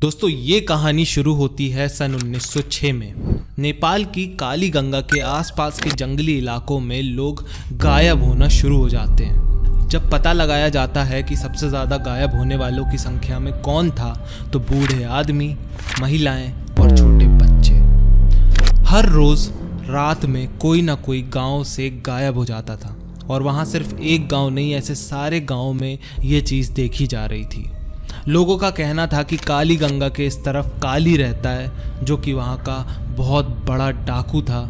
दोस्तों ये कहानी शुरू होती है सन 1906 में। नेपाल की काली गंगा के आसपास के जंगली इलाकों में लोग गायब होना शुरू हो जाते हैं। जब पता लगाया जाता है कि सबसे ज़्यादा गायब होने वालों की संख्या में कौन था, तो बूढ़े आदमी, महिलाएं और छोटे बच्चे। हर रोज़ रात में कोई ना कोई गांव से गायब हो जाता था, और वहाँ सिर्फ एक गांव नहीं, ऐसे सारे गांव में ये चीज़ देखी जा रही थी। लोगों का कहना था कि काली गंगा के इस तरफ काली रहता है, जो कि वहाँ का बहुत बड़ा डाकू था,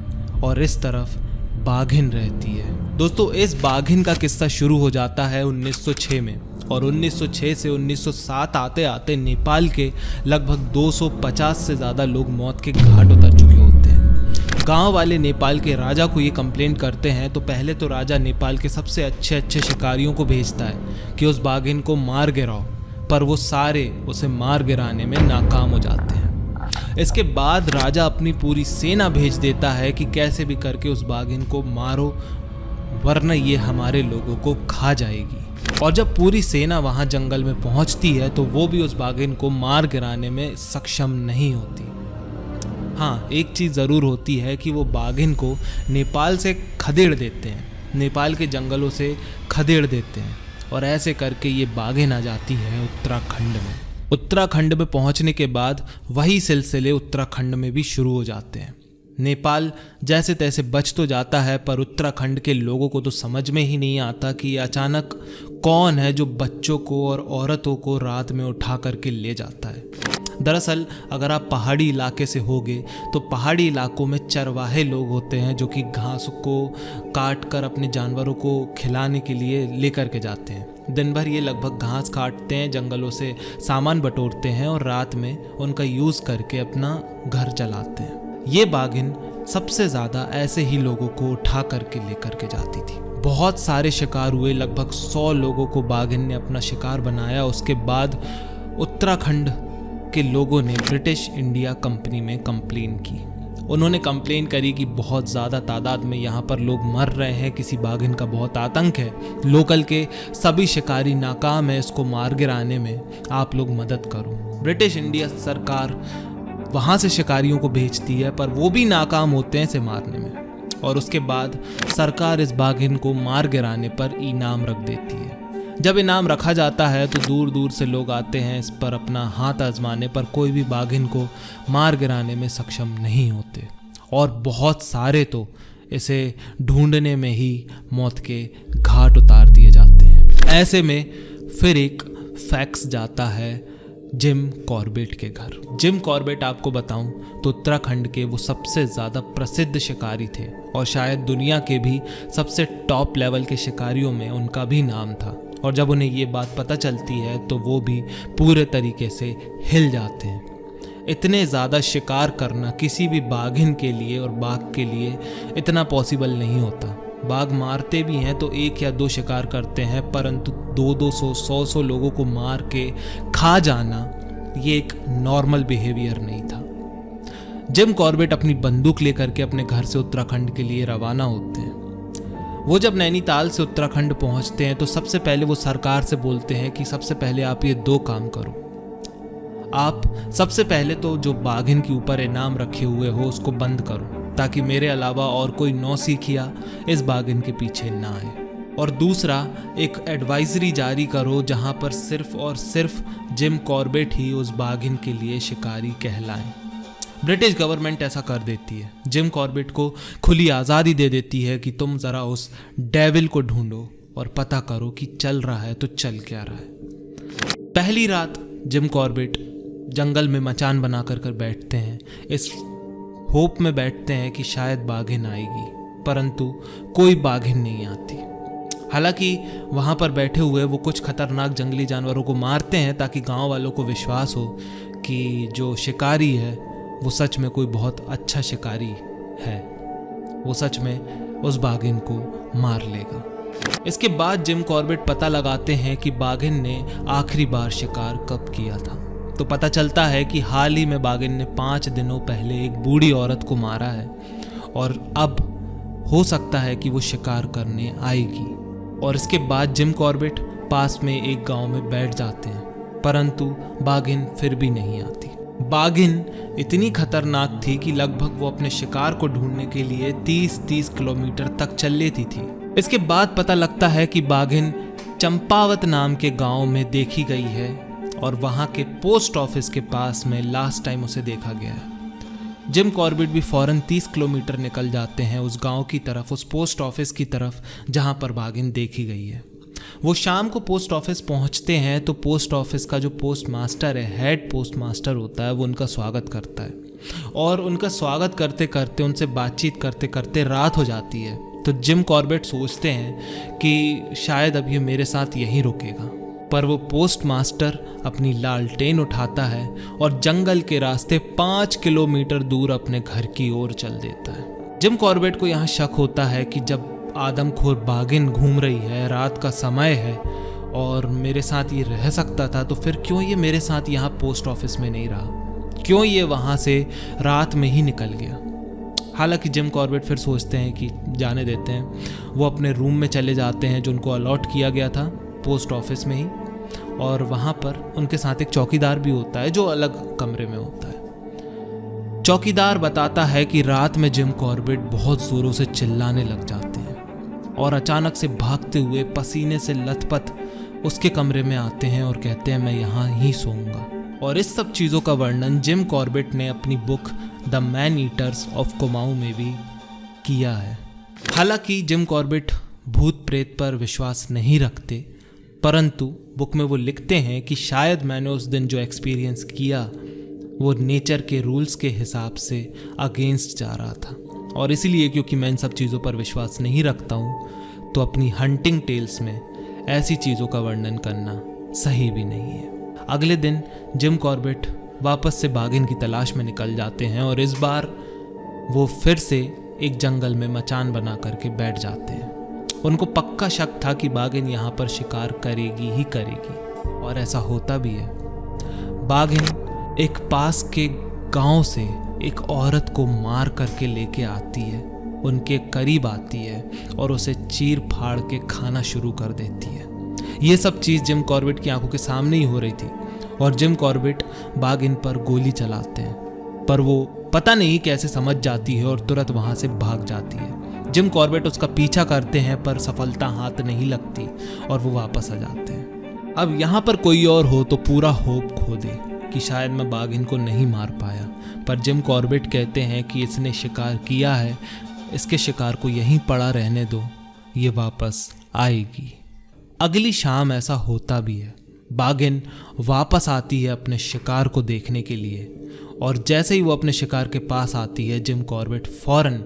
और इस तरफ बाघिन रहती है। दोस्तों इस बाघिन का किस्सा शुरू हो जाता है 1906 में, और 1906 से 1907 आते आते नेपाल के लगभग 250 से ज़्यादा लोग मौत के घाट उतर चुके होते हैं। गांव वाले नेपाल के राजा को ये कंप्लेंट करते हैं, तो पहले तो राजा नेपाल के सबसे अच्छे शिकारियों को भेजता है कि उस बाघिन को मार गिराओ, पर वो सारे उसे मार गिराने में नाकाम हो जाते हैं। इसके बाद राजा अपनी पूरी सेना भेज देता है कि कैसे भी करके उस बाघिन को मारो, वरना ये हमारे लोगों को खा जाएगी। और जब पूरी सेना वहाँ जंगल में पहुँचती है, तो वो भी उस बाघिन को मार गिराने में सक्षम नहीं होती। हाँ, एक चीज़ ज़रूर होती है कि वो बाघिन को नेपाल से खदेड़ देते हैं, नेपाल के जंगलों से खदेड़ देते हैं, और ऐसे करके ये बाघिन आ जाती है उत्तराखंड में। उत्तराखंड में पहुंचने के बाद वही सिलसिले उत्तराखंड में भी शुरू हो जाते हैं। नेपाल जैसे तैसे बच तो जाता है, पर उत्तराखंड के लोगों को तो समझ में ही नहीं आता कि अचानक कौन है जो बच्चों को और औरतों को रात में उठा करके ले जाता है। दरअसल अगर आप पहाड़ी इलाके से होगे, तो पहाड़ी इलाकों में चरवाहे लोग होते हैं जो कि घास को काट कर अपने जानवरों को खिलाने के लिए लेकर के जाते हैं। दिन भर ये लगभग घास काटते हैं, जंगलों से सामान बटोरते हैं, और रात में उनका यूज़ करके अपना घर चलाते हैं। ये बाघिन सबसे ज़्यादा ऐसे ही लोगों को उठा करके लेकर के जाती थी। बहुत सारे शिकार हुए, लगभग 100 लोगों को बाघिन ने अपना शिकार बनाया। उसके बाद उत्तराखंड के लोगों ने ब्रिटिश इंडिया कंपनी में कंप्लेन की। उन्होंने कंप्लेन करी कि बहुत ज़्यादा तादाद में यहाँ पर लोग मर रहे हैं, किसी बाघिन का बहुत आतंक है, लोकल के सभी शिकारी नाकाम है इसको मार गिराने में, आप लोग मदद करो। ब्रिटिश इंडिया सरकार वहाँ से शिकारियों को भेजती है, पर वो भी नाकाम होते हैं इसे मारने में, और उसके बाद सरकार इस बाघिन को मार गिराने पर इनाम रख देती है। जब इनाम रखा जाता है तो दूर दूर से लोग आते हैं इस पर अपना हाथ आजमाने, पर कोई भी बाघिन को मार गिराने में सक्षम नहीं होते, और बहुत सारे तो इसे ढूंढने में ही मौत के घाट उतार दिए जाते हैं। ऐसे में फिर एक फैक्स जाता है जिम कॉर्बेट के घर। जिम कॉर्बेट, आपको बताऊं तो उत्तराखंड के वो सबसे ज़्यादा प्रसिद्ध शिकारी थे, और शायद दुनिया के भी सबसे टॉप लेवल के शिकारियों में उनका भी नाम था। और जब उन्हें ये बात पता चलती है तो वो भी पूरे तरीके से हिल जाते हैं। इतने ज़्यादा शिकार करना किसी भी बाघिन के लिए और बाघ के लिए इतना पॉसिबल नहीं होता। बाघ मारते भी हैं तो 1 या 2 शिकार करते हैं, परंतु 200, 100 लोगों को मार के खा जाना ये एक नॉर्मल बिहेवियर नहीं था। जिम कॉर्बेट अपनी बंदूक लेकर के अपने घर से उत्तराखंड के लिए रवाना होते हैं। वो जब नैनीताल से उत्तराखंड पहुंचते हैं तो सबसे पहले वो सरकार से बोलते हैं कि सबसे पहले आप ये 2 काम करो। आप सबसे पहले तो जो बाघिन के ऊपर इनाम रखे हुए हो उसको बंद करो, ताकि मेरे अलावा और कोई नौसिखिया इस बाघिन के पीछे ना आए। और दूसरा, एक एडवाइजरी जारी करो जहां पर सिर्फ और सिर्फ जिम कॉर्बेट ही उस बाघिन के लिए शिकारी कहलाएं। ब्रिटिश गवर्नमेंट ऐसा कर देती है, जिम कॉर्बेट को खुली आज़ादी दे देती है कि तुम ज़रा उस डेविल को ढूंढो और पता करो कि चल रहा है तो चल क्या रहा है। पहली रात जिम कॉर्बेट जंगल में मचान बना कर बैठते हैं, इस होप में बैठते हैं कि शायद बाघिन आएगी, परंतु कोई बाघिन नहीं आती। हालांकि वहाँ पर बैठे हुए वो कुछ खतरनाक जंगली जानवरों को मारते हैं, ताकि गाँव वालों को विश्वास हो कि जो शिकारी है वो सच में कोई बहुत अच्छा शिकारी है, वो सच में उस बाघिन को मार लेगा। इसके बाद जिम कॉर्बेट पता लगाते हैं कि बाघिन ने आखिरी बार शिकार कब किया था। तो पता चलता है कि हाल ही में बाघिन ने 5 दिनों पहले एक बूढ़ी औरत को मारा है, और अब हो सकता है कि वो शिकार करने आएगी। और इसके बाद जिम कॉर्बेट पास में एक गांव में बैठ जाते हैं, परंतु बाघिन फिर भी नहीं आती। बाघिन इतनी खतरनाक थी कि लगभग वो अपने शिकार को ढूंढने के लिए 30-30 किलोमीटर तक चल लेती थी। इसके बाद पता लगता है कि बाघिन चंपावत नाम के गांव में देखी गई है और वहां के पोस्ट ऑफिस के पास में लास्ट टाइम उसे देखा गया है। जिम कॉर्बेट भी फौरन 30 किलोमीटर निकल जाते हैं उस गांव की तरफ, उस पोस्ट ऑफिस की तरफ जहां पर बाघिन देखी गई है। वो शाम को पोस्ट ऑफिस पहुंचते हैं तो पोस्ट ऑफिस का जो पोस्ट मास्टर है, हेड पोस्ट मास्टर होता है, वो उनका स्वागत करता है और उनका स्वागत करते करते, उनसे बातचीत करते करते रात हो जाती है। तो जिम कॉर्बेट सोचते हैं कि शायद अब ये मेरे साथ यहीं रुकेगा, पर वो पोस्ट मास्टर अपनी लालटेन उठाता है और जंगल के रास्ते 5 किलोमीटर दूर अपने घर की ओर चल देता है। जिम कॉर्बेट को यहाँ शक होता है कि जब आदमखोर बाघिन घूम रही है, रात का समय है और मेरे साथ ये रह सकता था, तो फिर क्यों ये मेरे साथ यहाँ पोस्ट ऑफिस में नहीं रहा, क्यों ये वहाँ से रात में ही निकल गया। हालांकि जिम कॉर्बेट फिर सोचते हैं कि जाने देते हैं। वो अपने रूम में चले जाते हैं जो उनको अलॉट किया गया था पोस्ट ऑफिस में ही, और वहाँ पर उनके साथ एक चौकीदार भी होता है जो अलग कमरे में होता है। चौकीदार बताता है कि रात में जिम कॉर्बेट बहुत जोरों से चिल्लाने लग जाते हैं और अचानक से भागते हुए पसीने से लथपथ उसके कमरे में आते हैं और कहते हैं मैं यहाँ ही सोऊंगा। और इस सब चीज़ों का वर्णन जिम कॉर्बेट ने अपनी book the man eaters of Kumaon में भी किया है। हालांकि जिम कॉर्बेट भूत प्रेत पर विश्वास नहीं रखते, परंतु बुक में वो लिखते हैं कि शायद मैंने उस दिन जो एक्सपीरियंस किया वो नेचर के रूल्स के हिसाब से अगेंस्ट जा रहा था, और इसीलिए क्योंकि मैं इन सब चीज़ों पर विश्वास नहीं रखता हूँ तो अपनी हंटिंग टेल्स में ऐसी चीज़ों का वर्णन करना सही भी नहीं है। अगले दिन जिम कॉर्बेट वापस से बाघिन की तलाश में निकल जाते हैं और इस बार वो फिर से एक जंगल में मचान बना करके बैठ जाते हैं। उनको पक्का शक था कि बाघिन यहाँ पर शिकार करेगी ही करेगी, और ऐसा होता भी है। बाघिन एक पास के गांव से एक औरत को मार करके लेके आती है, उनके करीब आती है और उसे चीर फाड़ के खाना शुरू कर देती है। ये सब चीज़ जिम कॉर्बेट की आंखों के सामने ही हो रही थी और जिम कॉर्बेट बाघिन पर गोली चलाते हैं, पर वो पता नहीं कैसे समझ जाती है और तुरंत वहाँ से भाग जाती है। जिम कॉर्बेट उसका पीछा करते हैं पर सफलता हाथ नहीं लगती और वो वापस आ जाते हैं। अब यहाँ पर कोई और हो तो पूरा होप खो दे कि शायद मैं बाघिन को नहीं मार पाया, पर जिम कॉर्बेट कहते हैं कि इसने शिकार किया है, इसके शिकार को यहीं पड़ा रहने दो, ये वापस आएगी। अगली शाम ऐसा होता भी है। बाघिन वापस आती है अपने शिकार को देखने के लिए, और जैसे ही वो अपने शिकार के पास आती है जिम कॉर्बेट फौरन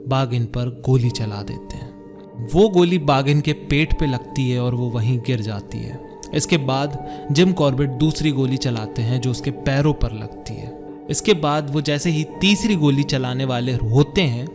बाघिन पर गोली चला देते हैं। वो गोली बाघिन के पेट पे लगती है और वो वहीं गिर जाती है। इसके बाद जिम कॉर्बेट दूसरी गोली चलाते हैं जो उसके पैरों पर लगती है। इसके बाद वो जैसे ही तीसरी गोली चलाने वाले होते हैं,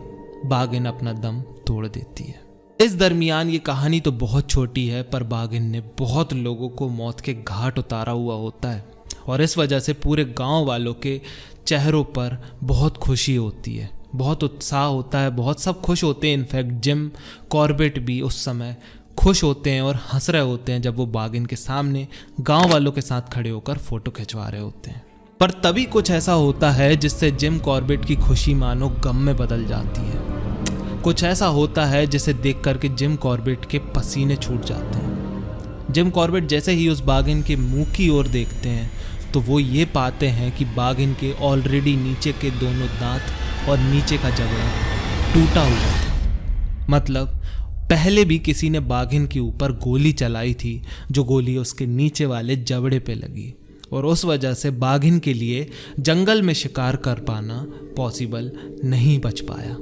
बाघिन अपना दम तोड़ देती है। इस दरमियान ये कहानी तो बहुत छोटी है, पर बाघिन ने बहुत लोगों को मौत के घाट उतारा हुआ होता है और इस वजह से पूरे गांव वालों के चेहरों पर बहुत खुशी होती है, बहुत उत्साह होता है, बहुत सब खुश होते हैं। इनफैक्ट जिम कॉर्बेट भी उस समय खुश होते हैं और हंस रहे होते हैं जब वो बाघिन के सामने गांव वालों के साथ खड़े होकर फोटो खिंचवा रहे होते हैं। पर तभी कुछ ऐसा होता है जिससे जिम कॉर्बेट की खुशी मानो गम में बदल जाती है। कुछ ऐसा होता है जिसे देख करके जिम कॉर्बेट के पसीने छूट जाते हैं। जिम कॉर्बेट जैसे ही उस बाघिन के मुंह की ओर देखते हैं तो वो ये पाते हैं कि बाघिन के ऑलरेडी नीचे के दोनों दांत और नीचे का जबड़ा टूटा हुआ था। मतलब पहले भी किसी ने बाघिन के ऊपर गोली चलाई थी, जो गोली उसके नीचे वाले जबड़े पे लगी, और उस वजह से बाघिन के लिए जंगल में शिकार कर पाना पॉसिबल नहीं बच पाया।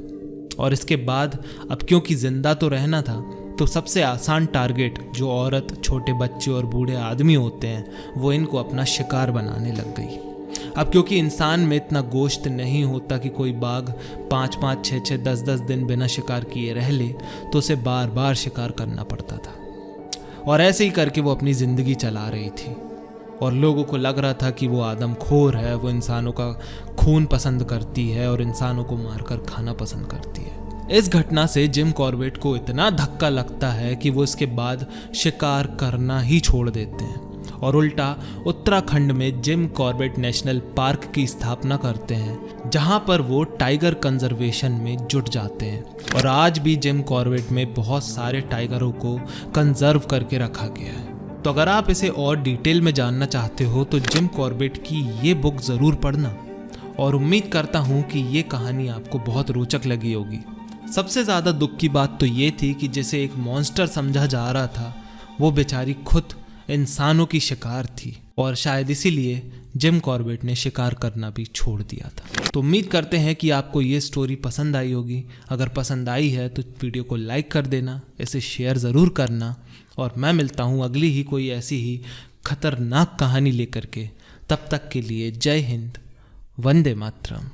और इसके बाद अब क्योंकि जिंदा तो रहना था, तो सबसे आसान टारगेट जो औरत, छोटे बच्चे और बूढ़े आदमी होते हैं, वो इनको अपना शिकार बनाने लग गई। अब क्योंकि इंसान में इतना गोश्त नहीं होता कि कोई बाघ 5-5, 6-6, 10-10 दिन बिना शिकार किए रह ले, तो उसे बार बार शिकार करना पड़ता था, और ऐसे ही करके वो अपनी ज़िंदगी चला रही थी। और लोगों को लग रहा था कि वो आदमखोर है, वो इंसानों का खून पसंद करती है और इंसानों को मारकर खाना पसंद करती है। इस घटना से जिम कॉर्बेट को इतना धक्का लगता है कि वो इसके बाद शिकार करना ही छोड़ देते हैं और उल्टा उत्तराखंड में जिम कॉर्बेट नेशनल पार्क की स्थापना करते हैं, जहां पर वो टाइगर कंजर्वेशन में जुट जाते हैं। और आज भी जिम कॉर्बेट में बहुत सारे टाइगरों को कंजर्व करके रखा गया है। तो अगर आप इसे और डिटेल में जानना चाहते हो तो जिम कॉर्बेट की ये बुक ज़रूर पढ़ना, और उम्मीद करता हूँ कि ये कहानी आपको बहुत रोचक लगी होगी। सबसे ज़्यादा दुख की बात तो ये थी कि जिसे एक मॉन्स्टर समझा जा रहा था, वो बेचारी खुद इंसानों की शिकार थी, और शायद इसीलिए जिम कॉर्बेट ने शिकार करना भी छोड़ दिया था। तो उम्मीद करते हैं कि आपको ये स्टोरी पसंद आई होगी। अगर पसंद आई है तो वीडियो को लाइक कर देना, इसे शेयर ज़रूर करना, और मैं मिलता हूँ अगली ही कोई ऐसी ही खतरनाक कहानी लेकर के। तब तक के लिए जय हिंद, वंदे मातरम।